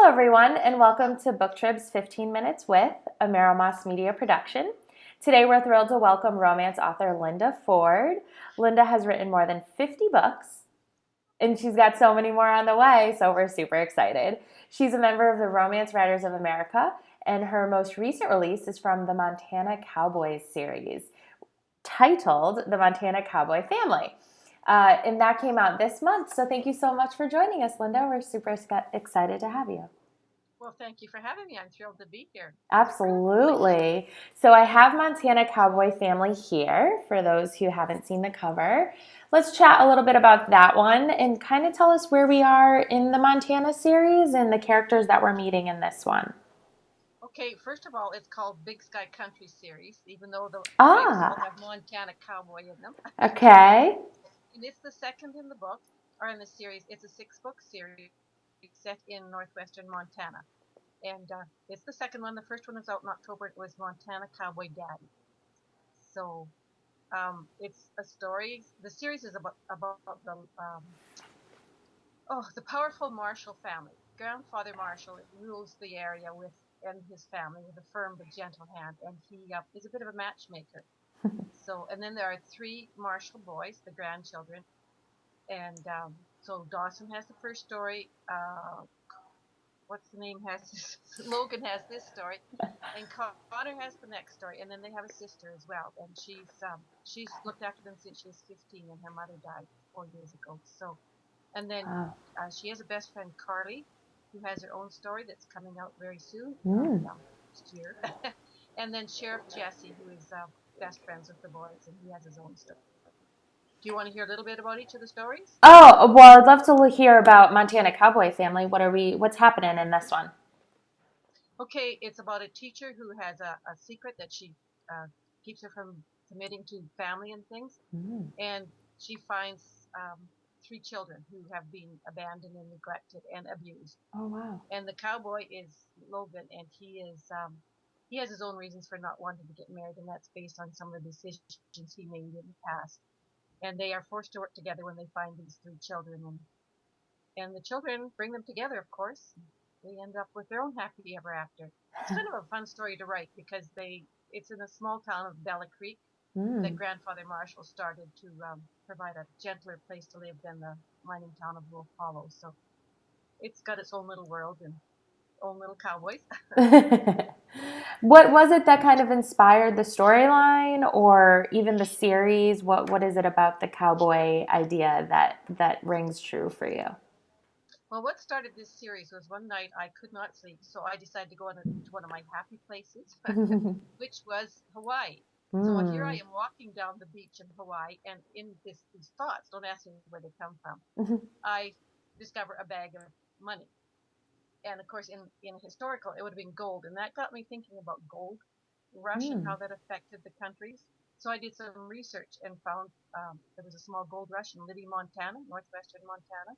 everyone, and welcome to BookTrib's 15 Minutes with, a Merrill Moss Media production. Today, we're thrilled to welcome romance author Linda Ford. Linda has written more than 50 books, and she's got so many more on the way, so we're super excited. She's a member of the Romance Writers of America, and her most recent release is from the Montana Cowboys series, titled The Montana Cowboy Family. And that came out this month. So thank you so much for joining us, Linda. We're super excited to have you. Well, thank you for having me. I'm thrilled to be here. Absolutely. So I have Montana Cowboy Family here for those who haven't seen the cover. Let's chat a little bit about that one and kind of tell us where we are in the Montana series and the characters that we're meeting in this one. Okay, first of all, it's called Big Sky Country series, even though the titles all have Montana Cowboy in them. Okay. And it's the second in the book, or in the series. It's a 6-book series set in northwestern Montana. And it's the second one. The first one was out in October. It was Montana Cowboy Daddy. So it's a story. The series is about the powerful Marshall family. Grandfather Marshall rules the area and his family with a firm but gentle hand, and he is a bit of a matchmaker. And then there are 3 Marshall boys, the grandchildren, and so Dawson has the first story. What's the name has this? Logan has this story, and Connor has the next story, and then they have a sister as well, and she's looked after them since she was 15, and her mother died 4 years ago. So, and then she has a best friend, Carly, who has her own story that's coming out very soon, next year. And then Sheriff Jesse, who is best friends with the boys, and he has his own story. Do you want to hear a little bit about each of the stories? Oh, well, I'd love to hear about Montana Cowboy Family. What's happening in this one? Okay, it's about a teacher who has a secret that she keeps her from committing to family and things. And she finds 3 children who have been abandoned and neglected and abused. Oh, wow. And the cowboy is Logan, and he has his own reasons for not wanting to get married, and that's based on some of the decisions he made in the past. And they are forced to work together when they find these 3 children, and the children bring them together, of course. They end up with their own happy ever after. It's kind of a fun story to write because it's in a small town of Bella Creek that Grandfather Marshall started to provide a gentler place to live than the mining town of Wolf Hollow. So it's got its own little world and own little cowboys. What was it that kind of inspired the storyline or even the series? What is it about the cowboy idea that rings true for you? Well, what started this series was one night I could not sleep, so I decided to go to one of my happy places, which was Hawaii. So here I am walking down the beach in Hawaii, and in these thoughts, don't ask me where they come from, I discover a bag of money. And of course, in historical, it would have been gold, and that got me thinking about gold rush and how that affected the countries. So I did some research and found there was a small gold rush in Libby, Montana, northwestern Montana.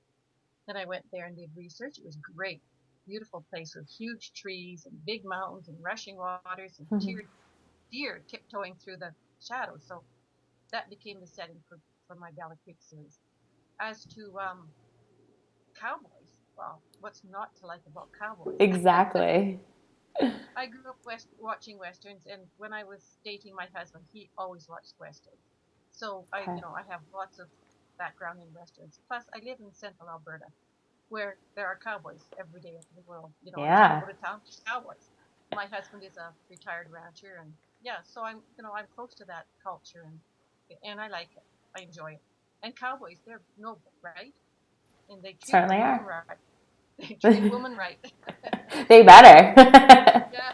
Then I went there and did research. It was great, beautiful place with huge trees and big mountains and rushing waters and deer tiptoeing through the shadows. So that became the setting for my Bella Creek series. As to cowboys, well, what's not to like about cowboys? Exactly. I grew up watching westerns, and when I was dating my husband, he always watched westerns. So I have lots of background in westerns. Plus, I live in central Alberta, where there are cowboys every day of the world. Yeah. Go to town, there's cowboys. My husband is a retired rancher, and so I'm close to that culture, and I like it. I enjoy it. And cowboys, they're noble, right? And they treat Certainly women are. right. They treat women right. They better. Yeah.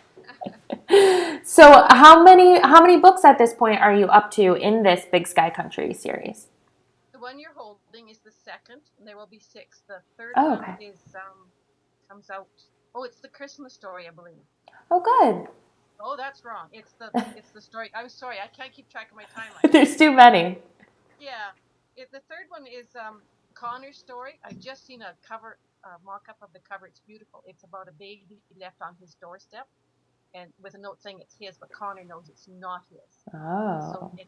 So how many books at this point are you up to in this Big Sky Country series? The one you're holding is the second, and there will be 6. The third Oh, one okay. is comes out. Oh, it's the Christmas story, I believe. Oh, good. Oh, that's wrong. It's the story. I'm sorry, I can't keep track of my timeline. There's too many. Yeah, the third one is Connor's story. I've just seen a cover mock-up of the cover. It's beautiful. It's about a baby left on his doorstep, and with a note saying it's his, but Connor knows it's not his. So Oh. it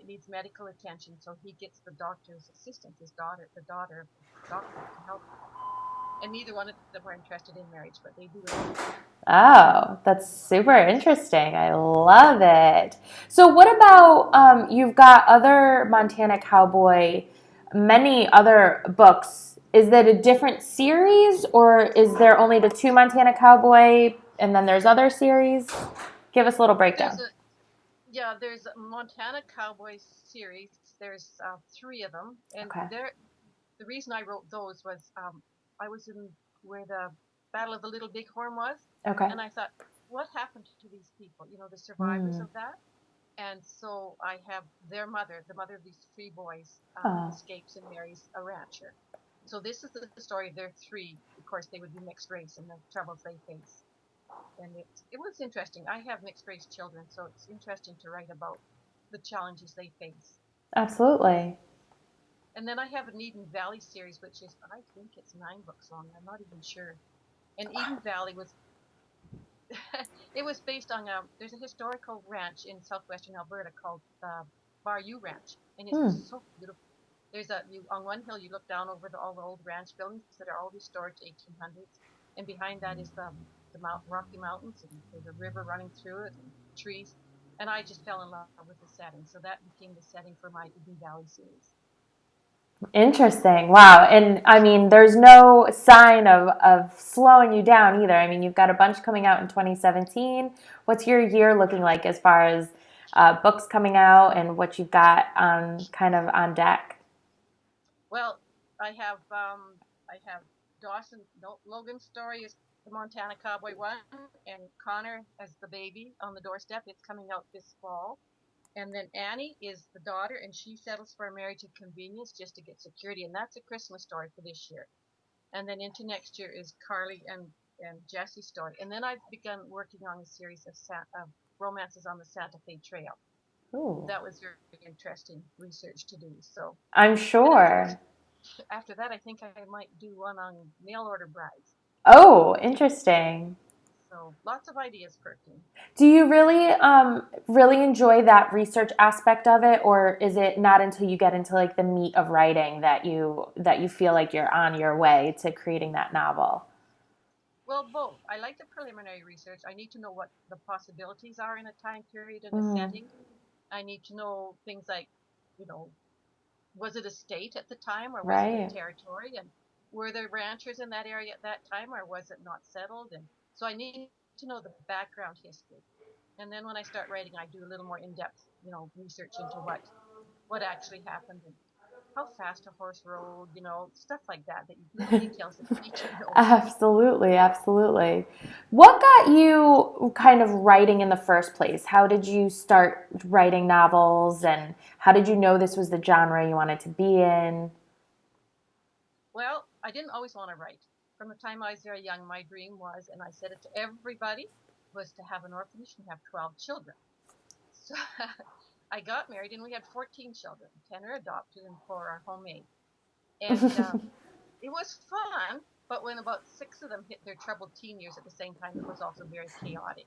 needs medical attention. So he gets the doctor's assistant, the daughter of the doctor, to help him. and neither one of them are interested in marriage, but they do enjoy it. Oh, that's super interesting. I love it. So, what about you've got other Montana Cowboy, many other books. Is that a different series, or is there only the two Montana Cowboy and then there's other series? Give us a little There's breakdown. a Yeah, there's a Montana Cowboy series. There's three of them, and Okay. the reason I wrote those was I was in where the Battle of the Little Bighorn was, Okay. and I thought, what happened to these people? You know, the survivors Mm. of that. And so I have their mother, the mother of these three boys, Oh, escapes and marries a rancher. So this is the story of their three. Of course, they would be mixed race and the troubles they face. And it was interesting. I have mixed race children, so it's interesting to write about the challenges they face. absolutely. And then I have an Eden Valley series, which is, I think it's 9 books long. I'm not even sure. And Eden Valley was it was based on there's a historical ranch in southwestern Alberta called Bayou Ranch, and it's Hmm. so beautiful. There's you on one hill you look down over all the old ranch buildings that are all restored to 1800s, and behind that is the Rocky Mountains, and there's a river running through it and trees. And I just fell in love with the setting, so that became the setting for my Eden Valley series. Interesting. Wow. And I mean, there's no sign of slowing you down either. I mean, you've got a bunch coming out in 2017. What's your year looking like as far as books coming out and what you've got on kind of on deck? Well, I have Dawson Logan's story is the Montana Cowboy one, and Connor as the baby on the doorstep. It's coming out this fall. And then Annie is the daughter, and she settles for a marriage of convenience just to get security, and that's a Christmas story for this year. And then into next year is Carly and Jesse's story. And then I've begun working on a series of romances on the Santa Fe Trail. Ooh, That was very interesting research to do. So, I'm and sure. after that, I think I might do one on mail order brides. Oh, interesting. So lots of ideas perking. Do you really enjoy that research aspect of it, or is it not until you get into like the meat of writing that you feel like you're on your way to creating that novel? Well, both. I like the preliminary research. I need to know what the possibilities are in a time period and a Mm, setting. I need to know things like, you know, was it a state at the time or was it a right. territory? And were there ranchers in that area at that time or was it not settled? And so I need to know the background history. And then when I start writing, I do a little more in-depth, research into what actually happened and how fast a horse rode, stuff like that, little details that you need to know. Absolutely, absolutely. What got you kind of writing in the first place? How did you start writing novels and how did you know this was the genre you wanted to be in? Well, I didn't always want to write. From the time I was very young, my dream was, and I said it to everybody, was to have an orphanage and have 12 children. So I got married and we had 14 children. 10 are adopted and 4 are homemade. And it was fun, but when about 6 of them hit their troubled teen years at the same time, it was also very chaotic.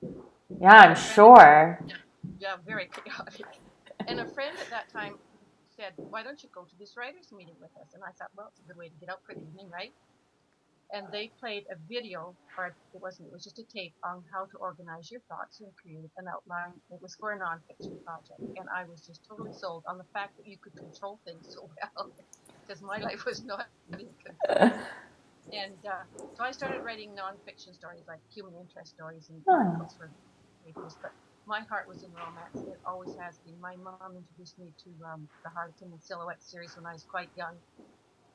Yeah, And I'm a friend of sure. yeah, yeah, very chaotic. And a friend at that time said, "Why don't you go to this writers' meeting with us?" And I thought, well, it's a good way to get out for the evening, right? And they played a video, or it wasn't, it was just a tape on how to organize your thoughts and create an outline. It was for a nonfiction project. And I was just totally sold on the fact that you could control things so well, because my life was not in control. And so I started writing nonfiction stories, like human interest stories and Oh, articles for papers. But my heart was in romance. It always has been. My mom introduced me to the Harlequin and Silhouette series when I was quite young.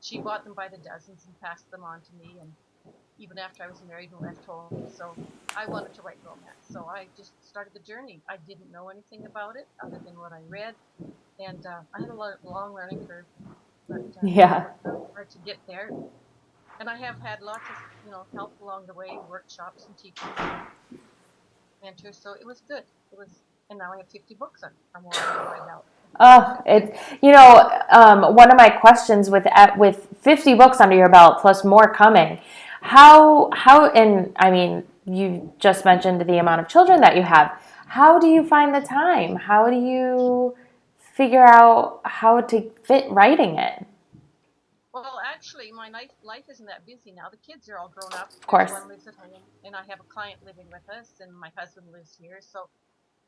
She bought them by the dozens and passed them on to me, and even after I was married and left home. So I wanted to write romance. So I just started the journey. I didn't know anything about it other than what I read, and I had a long learning curve, but I yeah. worked really hard to get there. And I have had lots of, help along the way, workshops and teachers and mentors. So it was good. And now I have 50 books I'm wanting to write out. Oh, it's one of my questions with 50 books under your belt plus more coming, how and I mean you just mentioned the amount of children that you have. How do you find the time? How do you figure out how to fit writing it? Well, actually, my life isn't that busy now. The kids are all grown up. Of course. One lives at home, and I have a client living with us, and my husband lives here. So,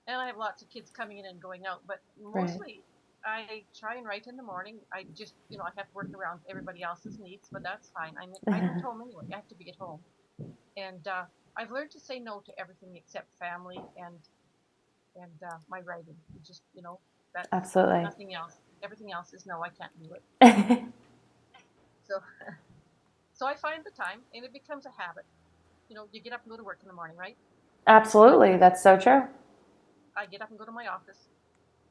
and I have lots of kids coming in and going out. But Right. mostly, I try and write in the morning. I just, I have to work around everybody else's needs, but that's fine. I'm at home anyway. I have to be at home, and I've learned to say no to everything except family and my writing. Just, that's Absolutely. nothing else. Everything else is no. I can't do it. So, so I find the time, and it becomes a habit. You get up and go to work in the morning, right? Absolutely. That's so true. I get up and go to my office.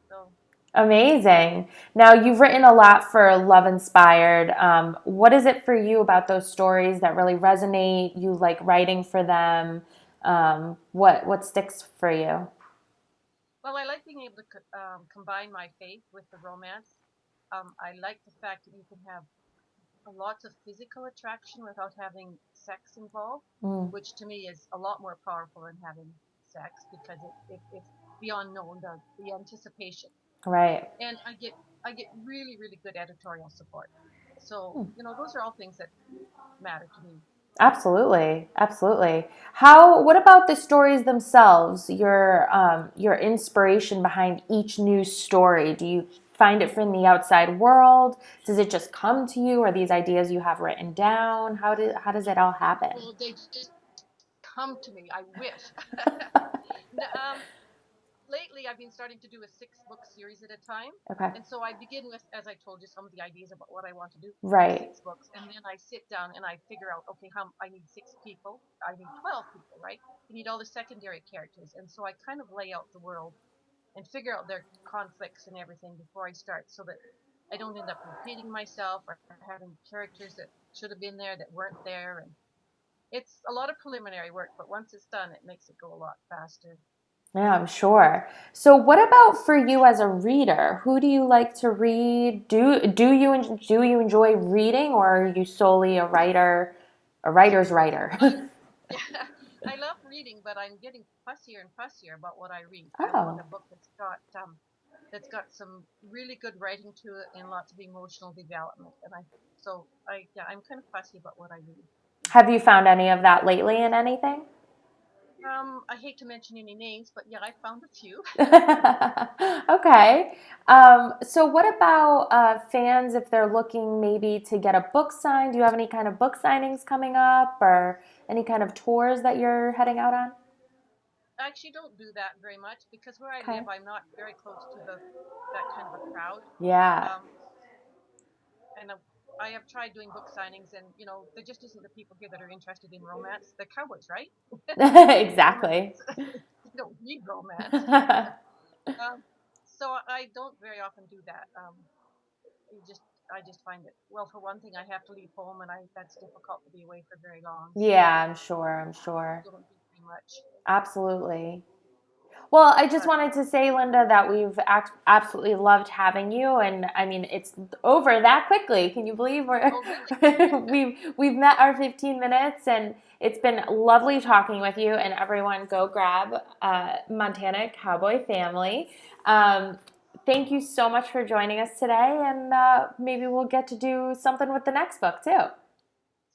So, Amazing. Now, you've written a lot for Love Inspired. What is it for you about those stories that really resonate? You like writing for them? What sticks for you? well, I like being able to combine my faith with the romance. I like the fact that you can have lots of physical attraction without having sex involved, Mm, which to me is a lot more powerful than having sex because it's beyond known the anticipation. right. And I get really really good editorial support. So Hmm. those are all things that matter to me. Absolutely, absolutely. What about the stories themselves? Your inspiration behind each new story. Do you find it from the outside world? Does it just come to you? Or these ideas you have written down? How does it all happen? Well, they just come to me. I wish. Lately I've been starting to do a 6 book series at a time. Okay, And so I begin with, as I told you, some of the ideas about what I want to do for the right. 6 books. And then I sit down and I figure out, okay, how I need 6 people. I need 12 people, right? You need all the secondary characters. And so I kind of lay out the world and figure out their conflicts and everything before I start so that I don't end up repeating myself or having characters that should have been there that weren't there. And it's a lot of preliminary work, but once it's done, it makes it go a lot faster. Yeah, I'm sure. So, what about for you as a reader? Who do you like to read? Do you enjoy reading, or are you solely a writer's I writer? Yeah, I love reading, but I'm getting fussier and fussier about what I read. I want Oh, a book that's got some really good writing to it and lots of emotional development. And I'm kind of fussy about what I read. have you found any of that lately in anything? I hate to mention any names, but yeah, I found a few. Okay. So, what about fans if they're looking maybe to get a book signed? Do you have any kind of book signings coming up or any kind of tours that you're heading out on? I actually don't do that very much because where I Okay. live, I'm not very close to the that kind of a crowd. Yeah. Um, and I have tried doing book signings, and there just isn't the people here that are interested in romance. The Cowboys, right? They don't read romance. Exactly. They don't read romance. So I don't very often do that. You just I just find it, well, for one thing, I have to leave home, and I that's difficult to be away for very long. So Yeah, I'm sure. I'm I sure. don't do very much. Absolutely. Well, I just But wanted to say, Linda, that we've absolutely loved having you, and I mean, it's over that quickly. Can you believe we're oh, really? we've met our 15 minutes, and it's been lovely talking with you. And everyone, go grab Montana Cowboy Family. Um, Thank you so much for joining us today, and maybe we'll get to do something with the next book too.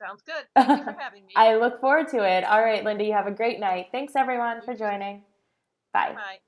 Sounds good. Thank you for having me. I look forward to it. All right, Linda, you have a great night. Thanks everyone You for too. joining. Bye Bye. bye.